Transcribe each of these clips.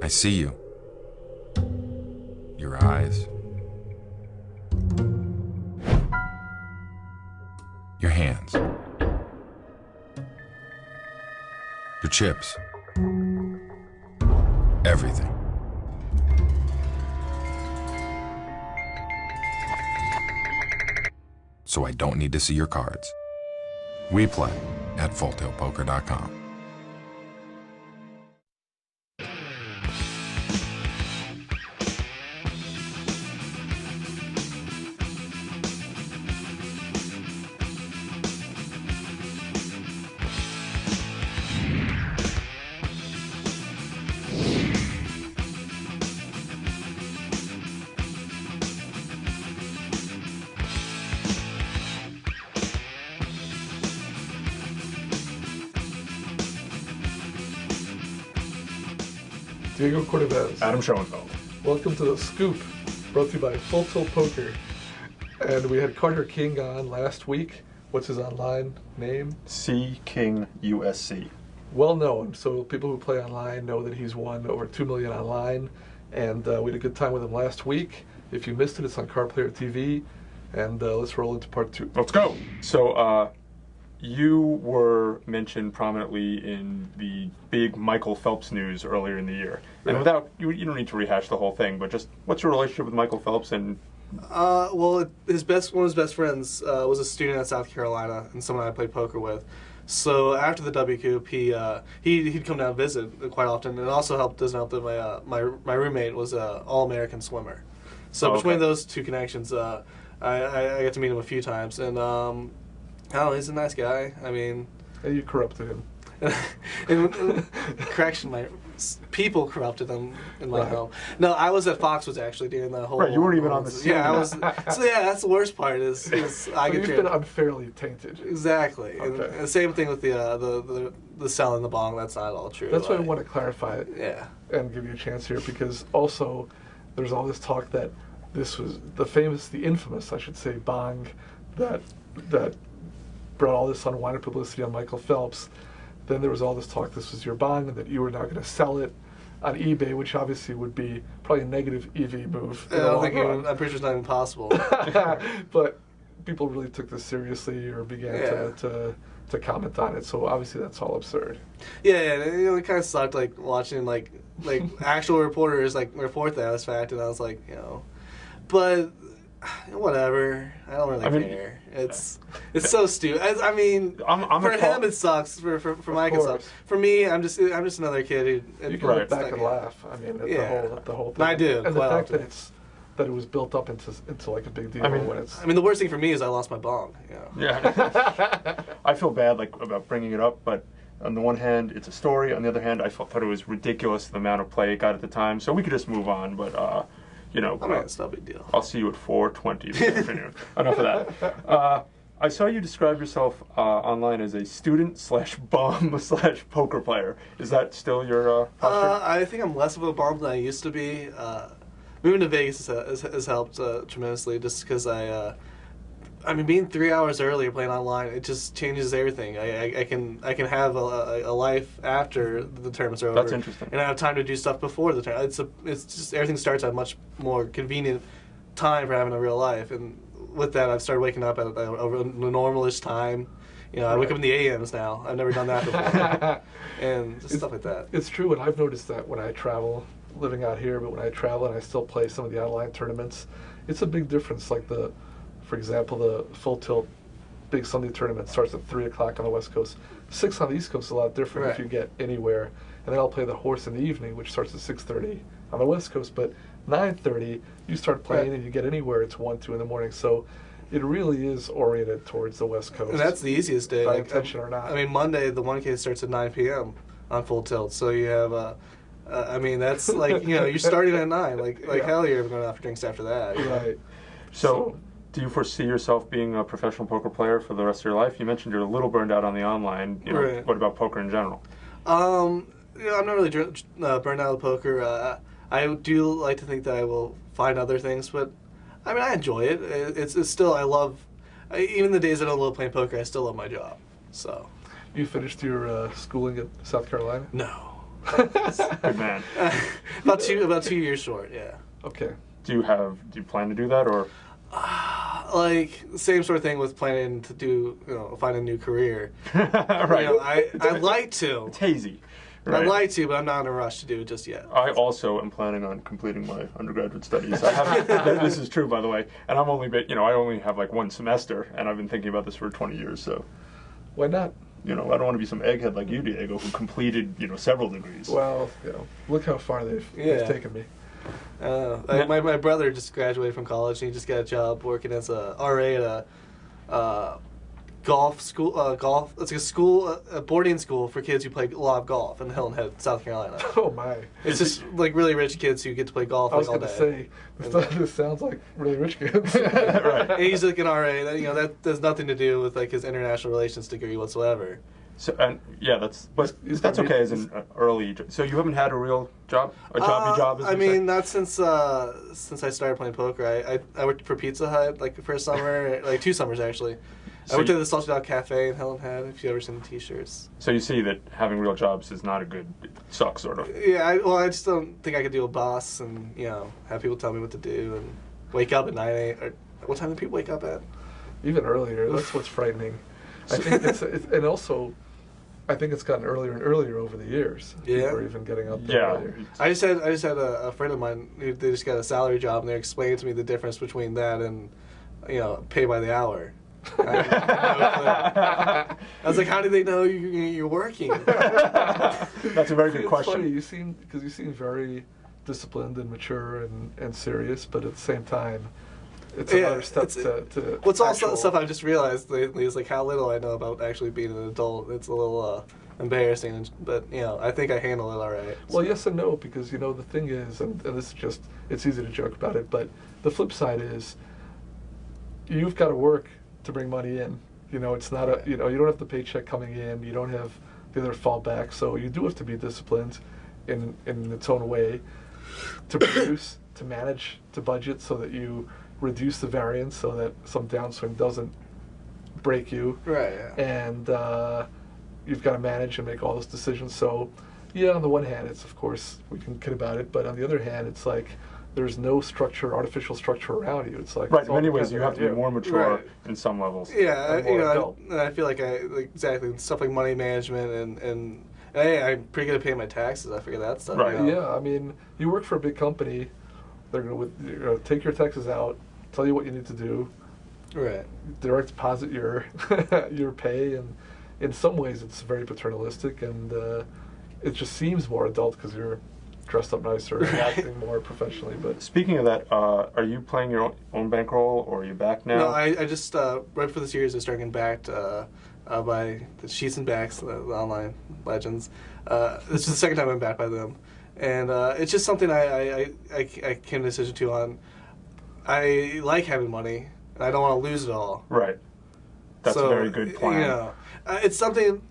I see you. Your eyes. Your hands. Your chips. Everything. So I don't need to see your cards. We play at fulltailpoker.com. Diego Cortez. Adam Schoenfeld. Welcome to the Scoop, brought to you by Full Tilt Poker. And we had Carter King on last week. What's his online name? ckingusc. Well known, so people who play online know that he's won over $2 million online. And we had a good time with him last week. If you missed it, it's on Card Player TV. And let's roll into part 2. Let's go. So, you were mentioned prominently in the big Michael Phelps news earlier in the year. And without, you don't need to rehash the whole thing, but just what's your relationship with Michael Phelps? And well, one of his best friends was a student at South Carolina and someone I played poker with. So after the WCOOP, he'd come down and visit quite often, and also doesn't help that my roommate was an All-American swimmer. So between those two connections, I got to meet him a few times, and oh, he's a nice guy. I mean, And you corrupted him. correction, my people corrupted him in my home. No, I was at Foxwoods actually during the whole. Right, you weren't even on the scene. Yeah, I was. So yeah, that's the worst part is I get you've been unfairly tainted. Exactly. Okay. And same thing with the selling the bong. That's not all true. That's why I want to clarify it. Yeah. And give you a chance here, because also there's all this talk that this was the infamous, I should say, bong that brought all this unwanted publicity on Michael Phelps. Then there was all this talk this was your bong and that you were now going to sell it on eBay, which obviously would be probably a negative EV move. I'm pretty sure it's not even possible. But people really took this seriously or began to comment on it. So obviously that's all absurd. Yeah, it kind of sucked watching like actual reporters report that as fact, and I was like, but whatever. I don't really care. It's so stupid. I mean, for him it sucks. For Mike it sucks. For me, I'm just another kid who. You can look back and laugh. I mean, at the whole thing. I do. And the fact that it was built up into like a big deal. I mean, the worst thing for me is I lost my bong. Yeah. I feel bad about bringing it up, but on the one hand, it's a story. On the other hand, I thought it was ridiculous the amount of play it got at the time. So we could just move on, but. It's no big deal. I'll see you at 4:20 this afternoon. Enough of that. I saw you describe yourself online as a student/bum/poker player. Is that still your posture? I think I'm less of a bum than I used to be. Moving to Vegas has helped tremendously, just because being 3 hours earlier playing online, it just changes everything. I can have a life after the tournaments are over. That's interesting. And I have time to do stuff before the tournament. It's just everything starts at a much more convenient time for having a real life. And with that, I've started waking up at a normal-ish time. I wake up in the AMs now. I've never done that before. And just stuff like that. It's true, and I've noticed that when I travel, living out here, but when I travel and I still play some of the online tournaments, it's a big difference. For example, the Full Tilt Big Sunday tournament starts at 3 o'clock on the West Coast. 6 on the East Coast is a lot different if you get anywhere. And then I'll play the Horse in the evening, which starts at 6:30 on the West Coast. But 9:30, you start playing and you get anywhere, it's 1, 2 in the morning. So it really is oriented towards the West Coast. And that's the easiest day. By intention or not. Monday, the 1K starts at 9 p.m. on Full Tilt. So you have... that's you're starting at 9. Hell, you're going out for drinks after that. Right. So, do you foresee yourself being a professional poker player for the rest of your life? You mentioned you're a little burned out on the online. What about poker in general? I'm not really burned out of poker. I do like to think that I will find other things, but I enjoy it. It's still, I love, even the days I don't love playing poker, I still love my job. So. You finished your schooling at South Carolina? No. Good man. about 2 years short. Yeah. Okay. Do you plan to do that, or? Like same sort of thing with planning to do, find a new career. Right. I'd like to. It's hazy. Right. I'd like to, but I'm not in a rush to do it just yet. I also am planning on completing my undergraduate studies. This is true, by the way, and I only have like one semester, and I've been thinking about this for 20 years. So, Why not? I don't want to be some egghead like you, Diego, who completed several degrees. Well, look how far they've taken me. My brother just graduated from college, and he just got a job working as a RA at a golf school. It's a boarding school for kids who play a lot of golf in Hilton Head, South Carolina. Oh my! It's just like really rich kids who get to play golf. I was all going to day. say this sounds like really rich kids. Right. And he's like an RA. That has nothing to do with like his international relations degree whatsoever. So that's okay as an early. So you haven't had a real job, job. As I you mean, say? not since I started playing poker. I worked for Pizza Hut like for a summer, like 2 summers actually. So I worked at the Salty Dog Cafe in Hilton Head. If you've ever seen the T-shirts. So you see that having real jobs is not a good. It sucks, sort of. Yeah, I just don't think I could do a boss and have people tell me what to do and wake up at 9 a.m. Or what time do people wake up at? Even earlier. That's what's frightening. I think and also, I think it's gotten earlier and earlier over the years. Yeah. People are even getting up there earlier. I just had a friend of mine who they just got a salary job and they're explaining to me the difference between that and pay by the hour. I was like, how do they know you're working? That's a very good question. Funny, you seem very disciplined and mature and serious, but at the same time, it's another step to what's all stuff I've just realized lately is like how little I know about actually being an adult. It's a little embarrassing, but I think I handle it all right. Well, yes and no, because the thing is, and this is just, it's easy to joke about it, but the flip side is, you've got to work to bring money in. It's not you don't have the paycheck coming in. You don't have the other fallback. So you do have to be disciplined in its own way to produce, to manage, to budget, so that you reduce the variance, so that some downswing doesn't break you. Right. Yeah. And you've got to manage and make all those decisions. So, yeah, on the one hand, it's, of course, we can kid about it, but on the other hand, it's like there's no artificial structure around you. It's like right. In many ways, you have to be more mature in some levels. Yeah, and I feel like exactly stuff like money management and hey, I'm pretty good at paying my taxes. I figure that stuff. Right. Yeah, I mean, you work for a big company. They're going to take your taxes out, tell you what you need to do. Right. Direct deposit your pay, and in some ways, it's very paternalistic, and it just seems more adult because you're dressed up nicer and acting more professionally. But speaking of that, are you playing your own bankroll, or are you back now? No, I just right for the series I started getting backed by the Sheets and Backs, the online legends. This is the second time I'm backed by them, and it's just something I came to a decision to on. I like having money, and I don't want to lose it all. Right. That's a very good plan. It's something.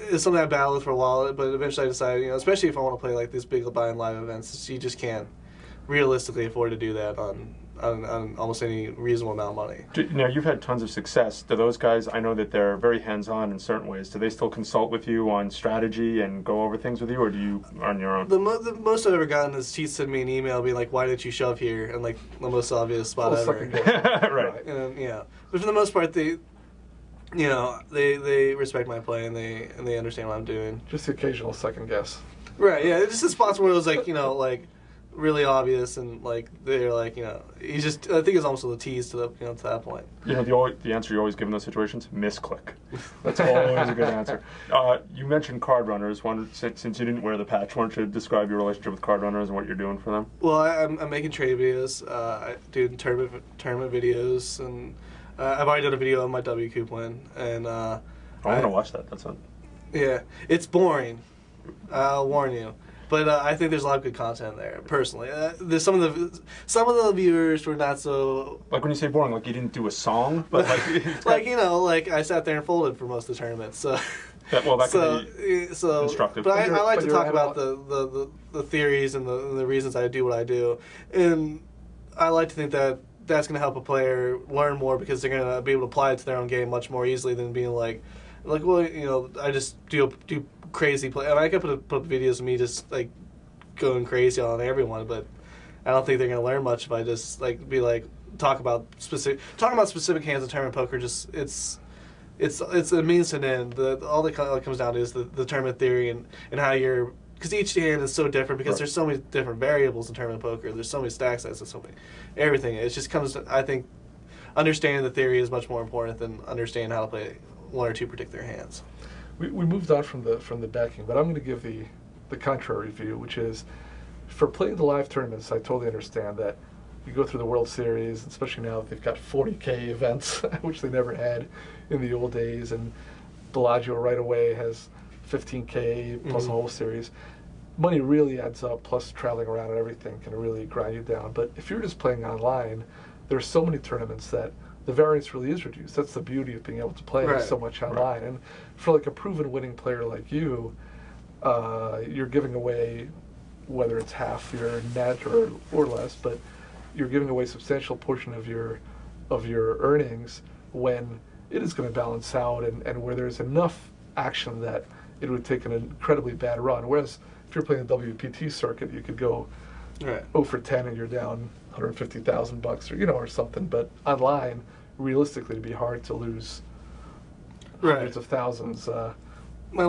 It's something I battled with for a while, but eventually I decided, especially if I want to play like these big buying live events, you just can't realistically afford to do that on almost any reasonable amount of money. Now, you've had tons of success. Do those guys, I know that they're very hands-on in certain ways, do they still consult with you on strategy and go over things with you, or do you on your own? The most I've ever gotten is he sent me an email being like, why didn't you shove here? And like the most obvious spot ever. Right. And but for the most part, they respect my play and they understand what I'm doing. just the occasional second guess. Right, yeah. It's just the spots where it was like, like really obvious and like they're like, he's just, I think it's almost a tease to the to that point. The answer you always give in those situations, misclick. That's always a good answer. You mentioned card runners. Since you didn't wear the patch, why don't you describe your relationship with card runners and what you're doing for them? Well, I'm making trade videos. I do tournament videos, and I've already done a video on my WCOOP win, and I want to watch that. That's fun. Yeah, it's boring. I'll warn you, but I think there's a lot of good content there. Personally, there's some of the viewers were not so. Like when you say boring, like you didn't do a song, but like like I sat there and folded for most of the tournaments. So. That can be instructive. But I like to talk about the theories and the reasons I do what I do, and I like to think that that's going to help a player learn more because they're going to be able to apply it to their own game much more easily than being like, Like, well, I just do crazy play. I mean, I could put up videos of me just like going crazy on everyone, but I don't think they're gonna learn much if I just like be like talking about specific hands of tournament poker. Just it's a means to an end. All that comes down to is the tournament theory and how you're, because each hand is so different, because there's so many different variables in tournament poker. There's so many stack sizes, and so many everything. It just comes to, I think, understanding the theory is much more important than understanding how to play one or two particular hands. We moved on from the backing, but I'm going to give the contrary view, which is for playing the live tournaments. I totally understand that you go through the World Series, especially now that they've got 40K events, which they never had in the old days, and Bellagio right away has 15K plus a whole series. Money really adds up, plus traveling around and everything can really grind you down. But if you're just playing online, there's so many tournaments that the variance really is reduced. That's the beauty of being able to play so much online. And for like a proven winning player like you, you're giving away, whether it's half your net or less, but you're giving away a substantial portion of your earnings when it is going to balance out, and where there's enough action that it would take an incredibly bad run. Whereas if you're playing the WPT circuit, you could go 0 for 10 and you're down $150,000 or something. But online, realistically, it'd be hard to lose hundreds of thousands. My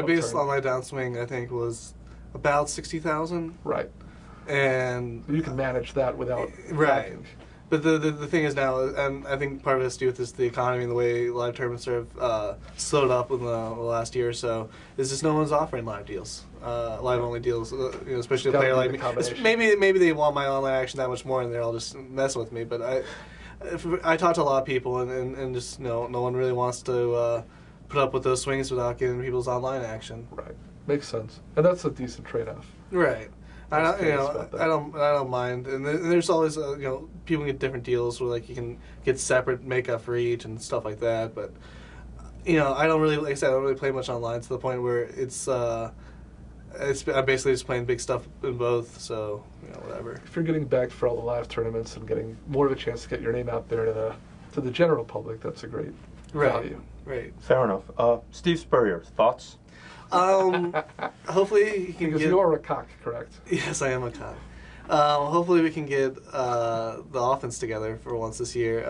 biggest online downswing, I think, was about 60,000. Right. And you can manage that without backing. But the thing is now, and I think part of it has to do with this, the economy and the way live tournaments have slowed up in the last year or so, is just no one's offering live deals, live-only deals, especially a player like me. Maybe they want my online action that much more and they're all just messing with me, but I talk to a lot of people and just no one really wants to put up with those swings without getting people's online action. Right. Makes sense. And that's a decent trade-off. Right. I don't mind, and there's always people get different deals where like you can get separate makeup for each and stuff like that. But I don't really, like I said, I don't really play much online to the point where I'm basically just playing big stuff in both. So whatever. If you're getting backed for all the live tournaments and getting more of a chance to get your name out there to the general public, that's a great value. Right. Fair enough. Steve Spurrier, thoughts? Hopefully he can because you are a cock, correct? Yes, I am a cock. Hopefully we can get the offense together for once this year.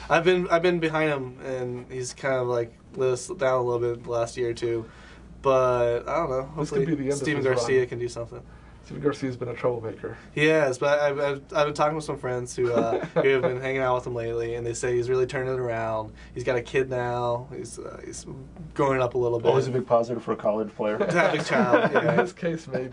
I've been behind him, and he's kind of like let us down a little bit the last year or two. But I don't know. Hopefully this could be the end Steven of his Garcia run. can do something. Steven Garcia's been a troublemaker. He has, but I've been talking with some friends who have been hanging out with him lately, and they say he's really turning it around. He's got a kid now. He's growing up a little bit. Always a big positive for a college player. To have a child, yeah. In this case, maybe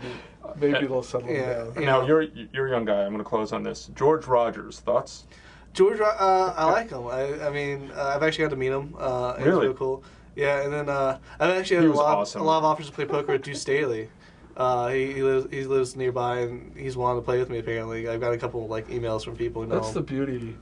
they'll settle down. Now you're a young guy. I'm going to close on this. George Rogers, thoughts? George, I like him. I mean, I've actually got to meet him. It's really cool. Yeah, and then I've actually had a lot of offers to play poker with Deuce Staley. He lives nearby, and he's wanted to play with me. Apparently, I've got a couple emails from people who know him. That's the beauty.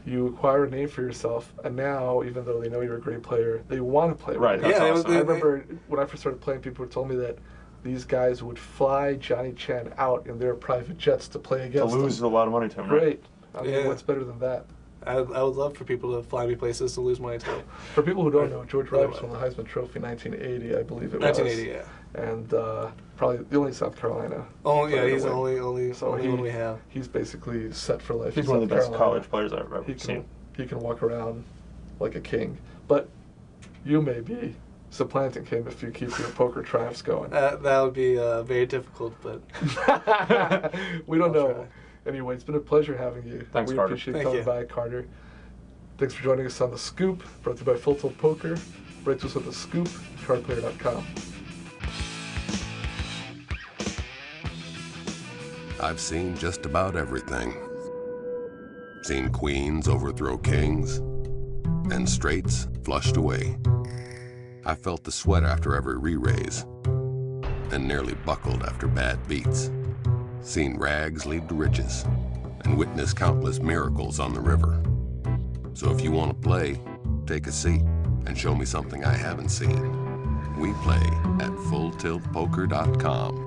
You acquire a name for yourself, and now, even though they know you're a great player, they want to play with you. Right. Awesome. I remember when I first started playing, people told me that these guys would fly Johnny Chan out in their private jets to play against him. To lose a lot of money to him. Great. I mean, what's better than that? I would love for people to fly me places to lose money to. For people who don't know, George Rogers won the Heisman Trophy in 1980, I believe it was. 1980, yeah. And probably the only South Carolina. Oh, yeah, he's the only one we have. He's basically set for life. He's one of the best college players I've ever seen. He can walk around like a king. But you may be supplanting him if you keep your poker triumphs going. That would be very difficult, but... we don't know. Try. Anyway, it's been a pleasure having you. Thanks, we Carter. appreciate coming by, Carter. Thanks for joining us on The Scoop, brought to you by Full Tilt Poker. Write to us at The Scoop, cardplayer.com. I've seen just about everything. Seen queens overthrow kings, and straights flushed away. I felt the sweat after every re-raise, and nearly buckled after bad beats. Seen rags lead to riches, and witnessed countless miracles on the river. So if you want to play, take a seat and show me something I haven't seen. We play at FullTiltPoker.com.